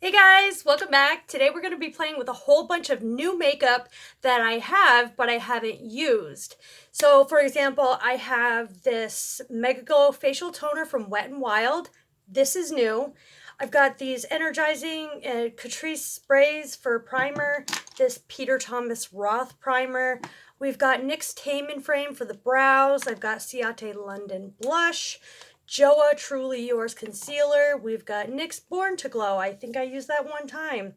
Hey guys, welcome back. Today we're going to be playing with a whole bunch of new makeup that I have, but I haven't used. So for example, I have this Mega Glow facial toner from Wet n Wild. This is new. I've got these energizing Catrice sprays for primer, this Peter Thomas Roth primer. We've got NYX Tame and Frame for the brows. I've got Ciate London blush. Joah Truly Yours concealer. We've got NYX Born to Glow. I think I used that one time.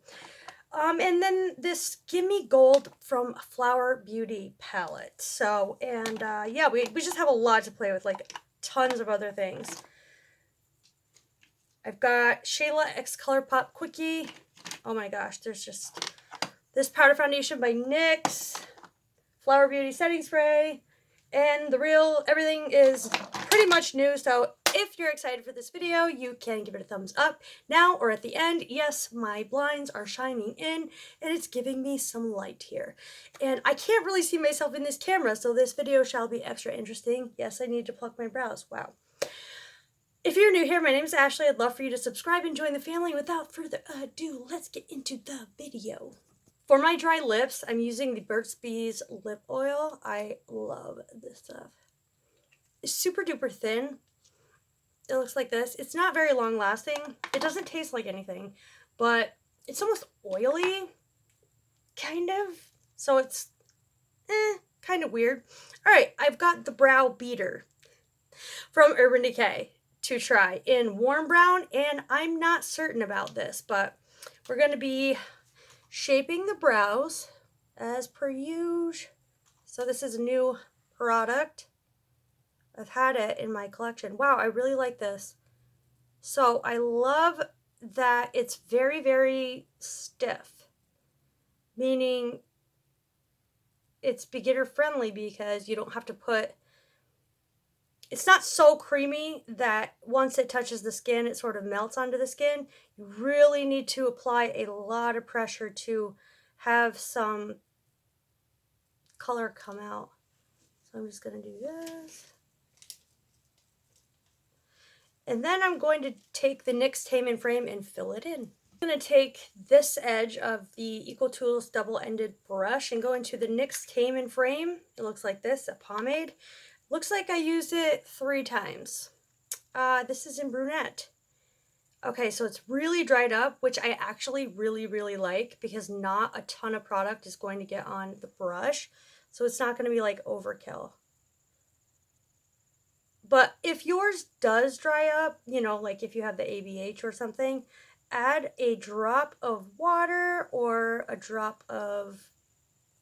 And then this Gimme Gold from Flower Beauty palette. So, and yeah, we just have a lot to play with, like tons of other things. I've got Shayla X Colourpop Quickie. Oh my gosh, there's just this powder foundation by NYX. Flower Beauty setting spray. And everything is pretty much new, so if you're excited for this video, you can give it a thumbs up now or at the end. Yes, my blinds are shining in, and it's giving me some light here. And I can't really see myself in this camera, so this video shall be extra interesting. Yes, I need to pluck my brows. Wow. If you're new here, my name is Ashley. I'd love for you to subscribe and join the family. Without further ado, let's get into the video. For my dry lips, I'm using the Burts Bees lip oil. I love this stuff. It's super duper thin. It looks like this. It's not very long lasting. It doesn't taste like anything, but it's almost oily, kind of. So it's kind of weird. All right, I've got the brow beater from Urban Decay to try in warm brown, and I'm not certain about this, but we're going to be shaping the brows as per usual. So this is a new product. I've had it in my collection. Wow, I really like this. So I love that it's very, very stiff, meaning it's beginner friendly because you don't have to it's not so creamy that once it touches the skin, it sort of melts onto the skin. You really need to apply a lot of pressure to have some color come out. So I'm just going to do this. And then I'm going to take the NYX Tame and Frame and fill it in. I'm going to take this edge of the Equal Tools double-ended brush and go into the NYX Tame and Frame. It looks like this, a pomade. Looks like I used it 3 times. This is in brunette. Okay, so it's really dried up, which I actually really, really like because not a ton of product is going to get on the brush. So it's not going to be like overkill. But if yours does dry up, you know, like if you have the ABH or something, add a drop of water or a drop of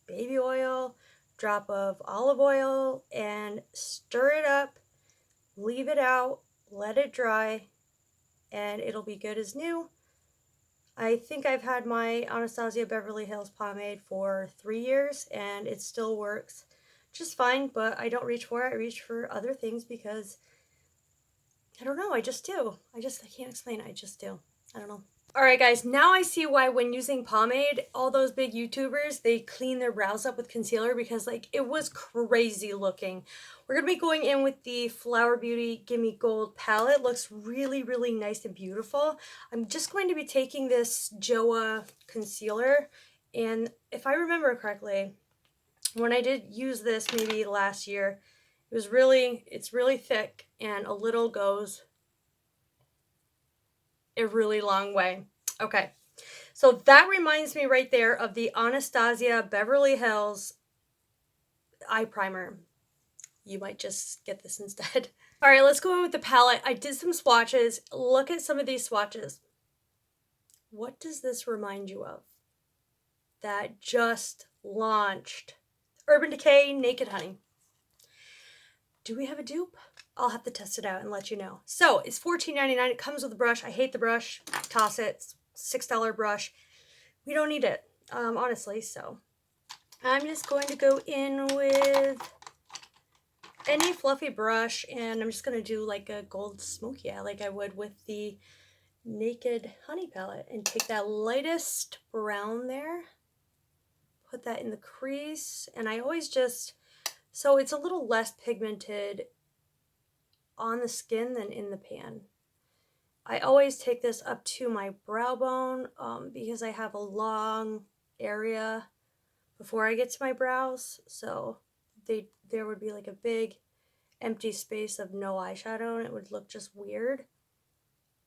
baby oil, drop of olive oil, and stir it up, leave it out, let it dry, and it'll be good as new. I think I've had my Anastasia Beverly Hills pomade for 3 years, and it still works just fine, but I don't reach for it. I reach for other things because, I don't know, I just do. I can't explain it. I just do. I don't know. Alright guys, now I see why when using pomade, all those big YouTubers, they clean their brows up with concealer because like it was crazy looking. We're going to be going in with the Flower Beauty Gimme Gold palette. Looks really, really nice and beautiful. I'm just going to be taking this Joah concealer, and if I remember correctly, when I did use this maybe last year, it's really thick, and a little goes a really long way. Okay, so that reminds me right there of the Anastasia Beverly Hills eye primer. You might just get this instead. All right, let's go in with the palette. I did some swatches. Look at some of these swatches. What does this remind you of? That just launched. Urban Decay Naked Honey. Do we have a dupe? I'll have to test it out and let you know. So it's $14.99. It comes with a brush. I hate the brush. Toss it. It's $6 brush. We don't need it, honestly. So I'm just going to go in with any fluffy brush, and I'm just going to do like a gold smoky eye like I would with the Naked Honey palette, and take that lightest brown there. Put that in the crease, and I always just, so it's a little less pigmented on the skin than in the pan. I always take this up to my brow bone because I have a long area before I get to my brows, so there would be like a big empty space of no eyeshadow and it would look just weird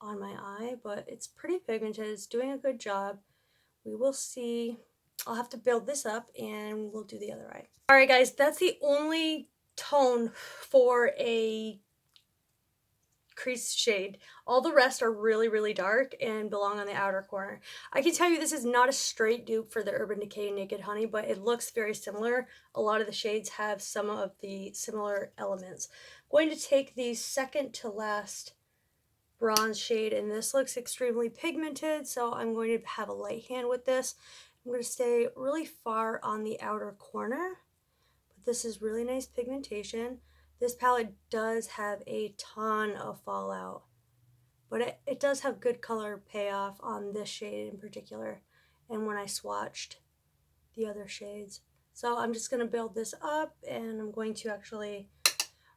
on my eye, but it's pretty pigmented. It's doing a good job. We will see. I'll have to build this up and we'll do the other eye. Alright guys, that's the only tone for a crease shade. All the rest are really, really dark and belong on the outer corner. I can tell you this is not a straight dupe for the Urban Decay Naked Honey, but it looks very similar. A lot of the shades have some of the similar elements. I'm going to take the second to last bronze shade, and this looks extremely pigmented, so I'm going to have a light hand with this. I'm going to stay really far on the outer corner, but this is really nice pigmentation. This palette does have a ton of fallout, but it does have good color payoff on this shade in particular, and when I swatched the other shades. So I'm just going to build this up, and I'm going to actually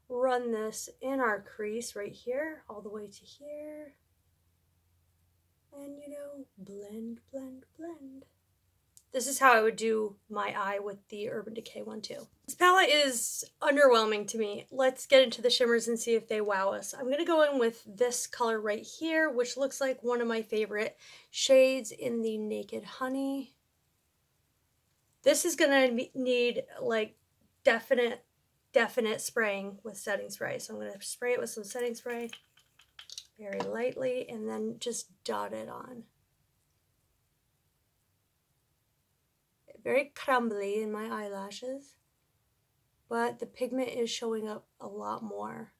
run this in our crease right here, all the way to here, and you know, blend, blend, blend. This is how I would do my eye with the Urban Decay one too. This palette is underwhelming to me. Let's get into the shimmers and see if they wow us. I'm going to go in with this color right here, which looks like one of my favorite shades in the Naked Honey. This is going to need like definite spraying with setting spray. So I'm going to spray it with some setting spray very lightly and then just dot it on. Very crumbly in my eyelashes, but the pigment is showing up a lot more.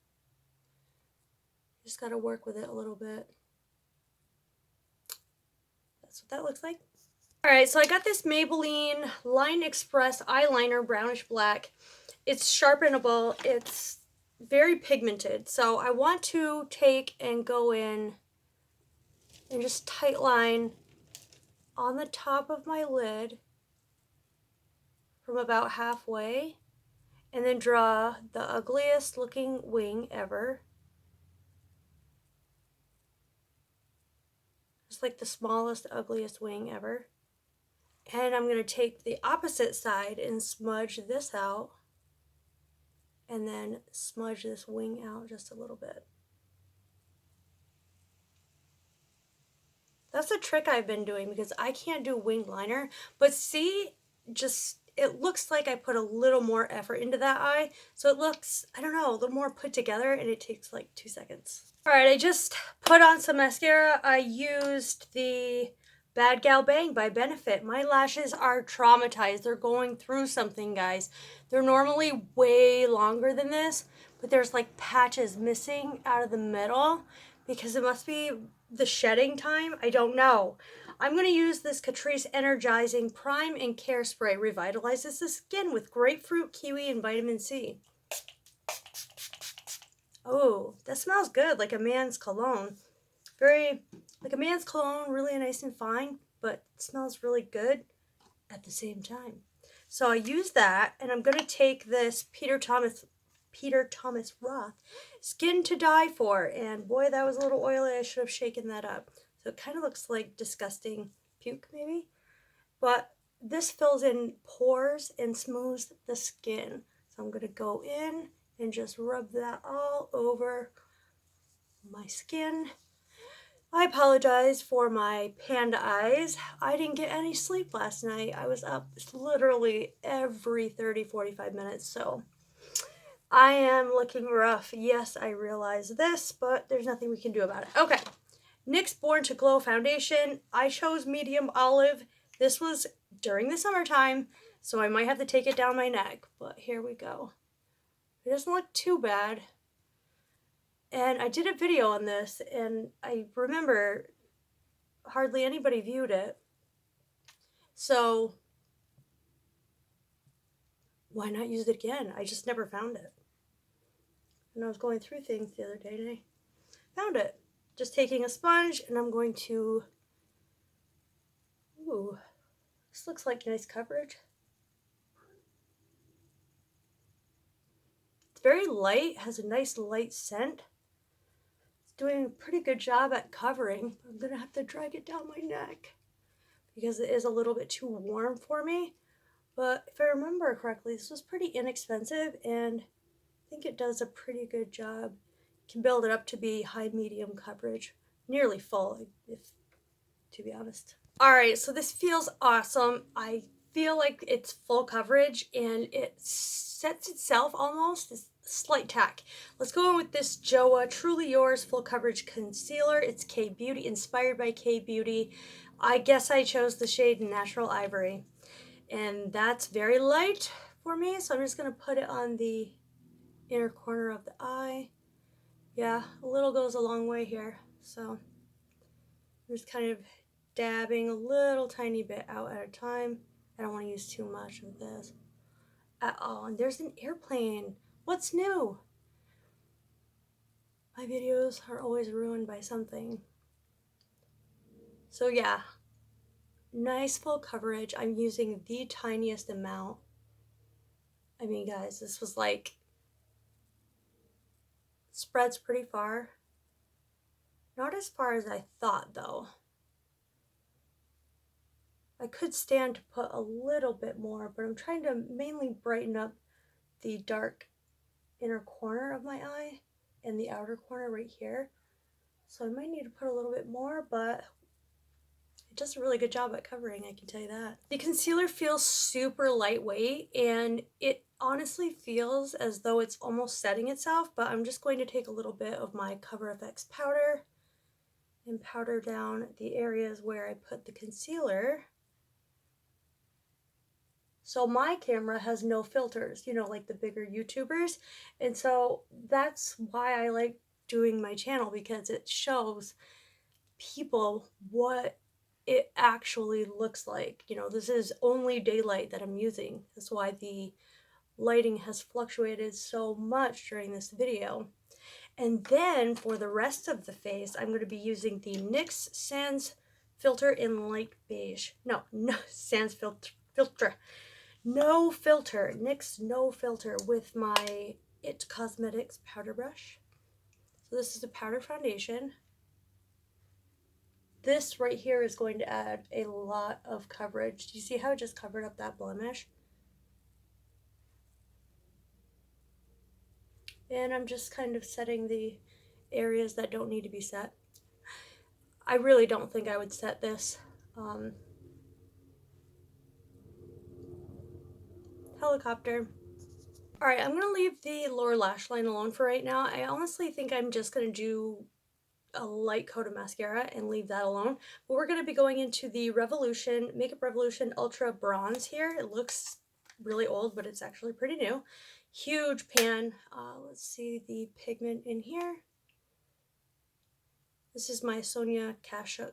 Just got to work with it a little bit. That's what that looks like. Alright, so I got this Maybelline Line Express eyeliner, brownish black. It's sharpenable. It's very pigmented, so I want to take and go in and just tight line on the top of my lid from about halfway, and then draw the ugliest looking wing ever. Just like the smallest, ugliest wing ever. And I'm going to take the opposite side and smudge this out, and then smudge this wing out just a little bit. That's a trick I've been doing because I can't do wing liner, but see, just it looks like I put a little more effort into that eye, so it looks, I don't know, a little more put together, and it takes like 2 seconds. Alright, I just put on some mascara. I used the Bad Gal Bang by Benefit. My lashes are traumatized. They're going through something, guys. They're normally way longer than this, but there's like patches missing out of the middle because it must be the shedding time. I don't know. I'm going to use this Catrice Energizing Prime and Care Spray. Revitalizes the skin with grapefruit, kiwi, and vitamin C. Oh, that smells good, like a man's cologne. Very, like a man's cologne, really nice and fine, but it smells really good at the same time. So I use that, and I'm going to take this Peter Thomas Roth Skin to Die For, and boy, that was a little oily. I should have shaken that up. So it kind of looks like disgusting puke maybe, but this fills in pores and smooths the skin. So I'm going to go in and just rub that all over my skin. I apologize for my panda eyes. I didn't get any sleep last night. I was up literally every 30-45 minutes, so I am looking rough. Yes, I realize this, but there's nothing we can do about it. Okay, NYX Born to Glow foundation. I chose medium olive. This was during the summertime, so I might have to take it down my neck, but here we go. It doesn't look too bad. And I did a video on this, and I remember hardly anybody viewed it. So why not use it again? I just never found it. And I was going through things the other day, and I found it. Just taking a sponge, and I'm going to... Ooh, this looks like nice coverage. It's very light, has a nice light scent. doing a pretty good job at covering. I'm going to have to drag it down my neck because it is a little bit too warm for me. But if I remember correctly, this was pretty inexpensive, and I think it does a pretty good job. You can build it up to be high medium coverage, nearly full, if to be honest. All right, so this feels awesome. I feel like it's full coverage and it sets itself almost, this slight tack. Let's go in with this Joah Truly Yours Full Coverage Concealer. It's K-Beauty, inspired by K-Beauty. I guess I chose the shade Natural Ivory. And that's very light for me, so I'm just going to put it on the inner corner of the eye. Yeah, a little goes a long way here, so I'm just kind of dabbing a little tiny bit out at a time. I don't want to use too much of this at all. And there's an airplane. What's new? My videos are always ruined by something. So yeah, nice full coverage. I'm using the tiniest amount. I mean, guys, this was like, spreads pretty far. Not as far as I thought though. I could stand to put a little bit more, but I'm trying to mainly brighten up the dark inner corner of my eye and the outer corner right here. So I might need to put a little bit more, but it does a really good job at covering, I can tell you that. The concealer feels super lightweight, and it honestly feels as though it's almost setting itself, but I'm just going to take a little bit of my Cover FX powder and powder down the areas where I put the concealer. So my camera has no filters, you know, like the bigger YouTubers. And so that's why I like doing my channel, because it shows people what it actually looks like. You know, this is only daylight that I'm using. That's why the lighting has fluctuated so much during this video. And then for the rest of the face, I'm going to be using the NYX Sans Filter in Light Beige. No, Sans Filter. No filter, NYX No Filter with my It Cosmetics powder brush. So this is a powder foundation. This right here is going to add a lot of coverage. Do you see how it just covered up that blemish? And I'm just kind of setting the areas that don't need to be set. I really don't think I would set this. Helicopter. Alright, I'm going to leave the lower lash line alone for right now. I honestly think I'm just going to do a light coat of mascara and leave that alone. But we're going to be going into the Revolution, Makeup Revolution Ultra Bronze here. It looks really old, but it's actually pretty new. Huge pan. Let's see the pigment in here. This is my Sonia Kashuk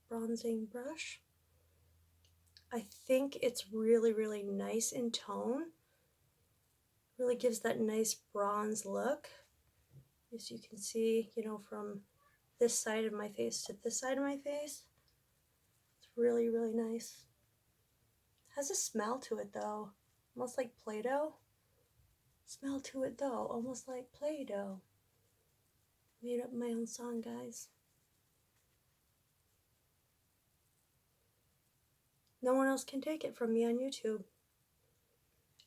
bronzing brush. I think it's really, really nice in tone. Really gives that nice bronze look. As you can see, you know, from this side of my face to this side of my face. It's really, really nice. It has a smell to it though, almost like Play-Doh. Smell to it though, almost like Play-Doh. Made up my own song, guys. No one else can take it from me on YouTube.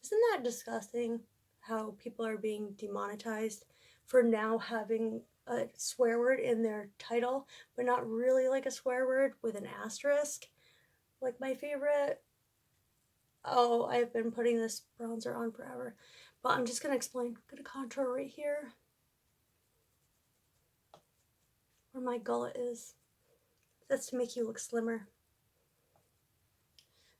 Isn't that disgusting how people are being demonetized for now having a swear word in their title, but not really like a swear word with an asterisk? Like my favorite, oh, I've been putting this bronzer on forever, but I'm just going to explain. I'm going to contour right here where my gullet is. That's to make you look slimmer.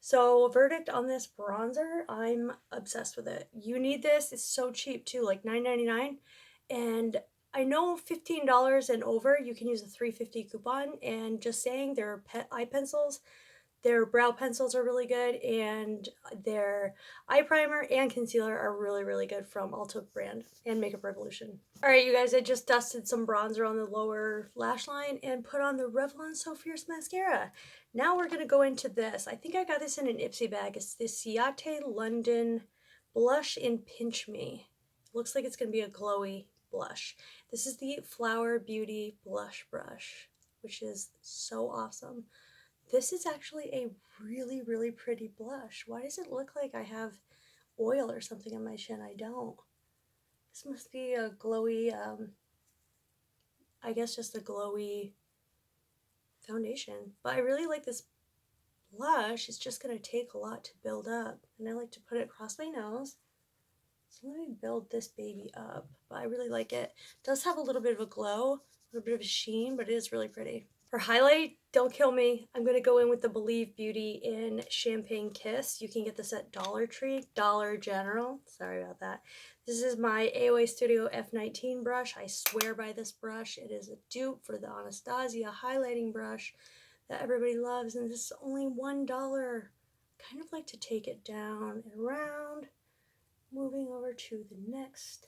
So, verdict on this bronzer, I'm obsessed with it. You need this. It's so cheap too, like $9.99. And I know $15 and over, you can use a $3.50 coupon. And just saying, their eye pencils, their brow pencils are really good, and their eye primer and concealer are really, really good from Ulta brand and Makeup Revolution. Alright, you guys, I just dusted some bronzer on the lower lash line and put on the Revlon So Fierce mascara. Now we're going to go into this. I think I got this in an Ipsy bag. It's the Ciate London Blush in Pinch Me. It looks like it's going to be a glowy blush. This is the Flower Beauty Blush Brush, which is so awesome. This is actually a really, really pretty blush. Why does it look like I have oil or something on my chin? I don't. This must be a glowy, I guess just a glowy foundation. But I really like this blush. It's just going to take a lot to build up. And I like to put it across my nose. So let me build this baby up. But I really like it. It does have a little bit of a glow, a little bit of a sheen, but it is really pretty. For highlight, don't kill me. I'm going to go in with the Believe Beauty in Champagne Kiss. You can get this at Dollar Tree, Dollar General. Sorry about that. This is my AOA Studio F19 brush. I swear by this brush. It is a dupe for the Anastasia highlighting brush that everybody loves, and this is only $1. Kind of like to take it down and around. Moving over to the next.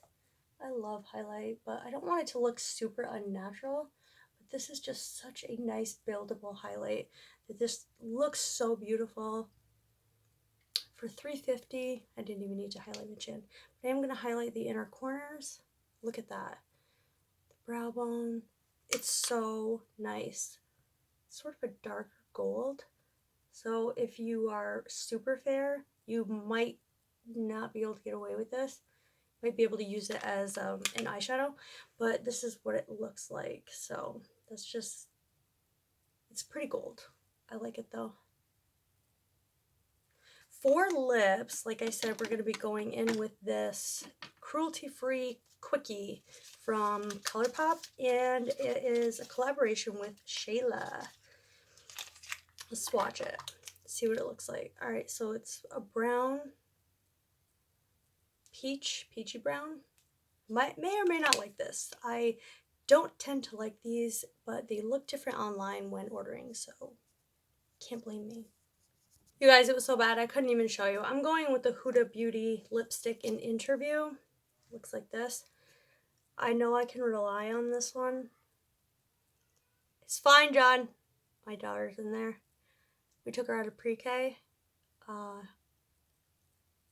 I love highlight, but I don't want it to look super unnatural. But this is just such a nice buildable highlight that this looks so beautiful. For $3.50, I didn't even need to highlight my chin. But I am going to highlight the inner corners. Look at that. The brow bone. It's so nice. It's sort of a darker gold. So if you are super fair, you might not be able to get away with this. You might be able to use it as an eyeshadow, but this is what it looks like. So that's just, it's pretty gold. I like it though. For lips, like I said, we're going to be going in with this cruelty-free quickie from ColourPop, and it is a collaboration with Shayla. Let's swatch it, see what it looks like. All right, so it's a brown, peachy brown. May or may not like this. I don't tend to like these, but they look different online when ordering, so can't blame me. You guys, it was so bad I couldn't even show you. I'm going with the Huda Beauty lipstick in Interview. Looks like this. I know I can rely on this one. It's fine, John. My daughter's in there. We took her out of pre-K.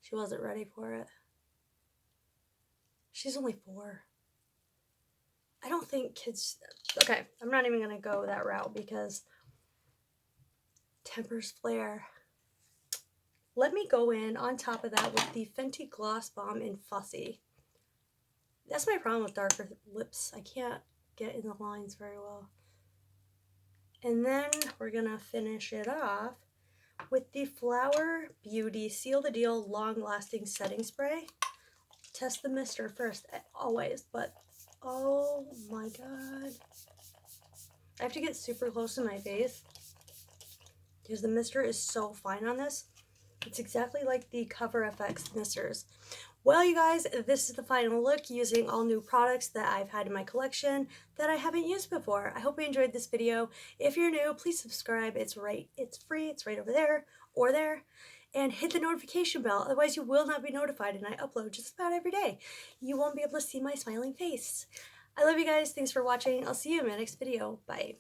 She wasn't ready for it. She's only 4. I don't think kids... Okay, I'm not even going to go that route because tempers flare. Let me go in on top of that with the Fenty Gloss Bomb in Fussy. That's my problem with darker lips. I can't get in the lines very well. And then we're going to finish it off with the Flower Beauty Seal the Deal Long Lasting Setting Spray. Test the mister first, always, but oh my god. I have to get super close to my face because the mister is so fine on this. It's exactly like the Cover FX misters. Well, you guys, this is the final look using all new products that I've had in my collection that I haven't used before. I hope you enjoyed this video. If you're new, please subscribe. It's free. It's right over there or there. And hit the notification bell, otherwise you will not be notified, and I upload just about every day. You won't be able to see my smiling face. I love you guys. Thanks for watching. I'll see you in my next video. Bye.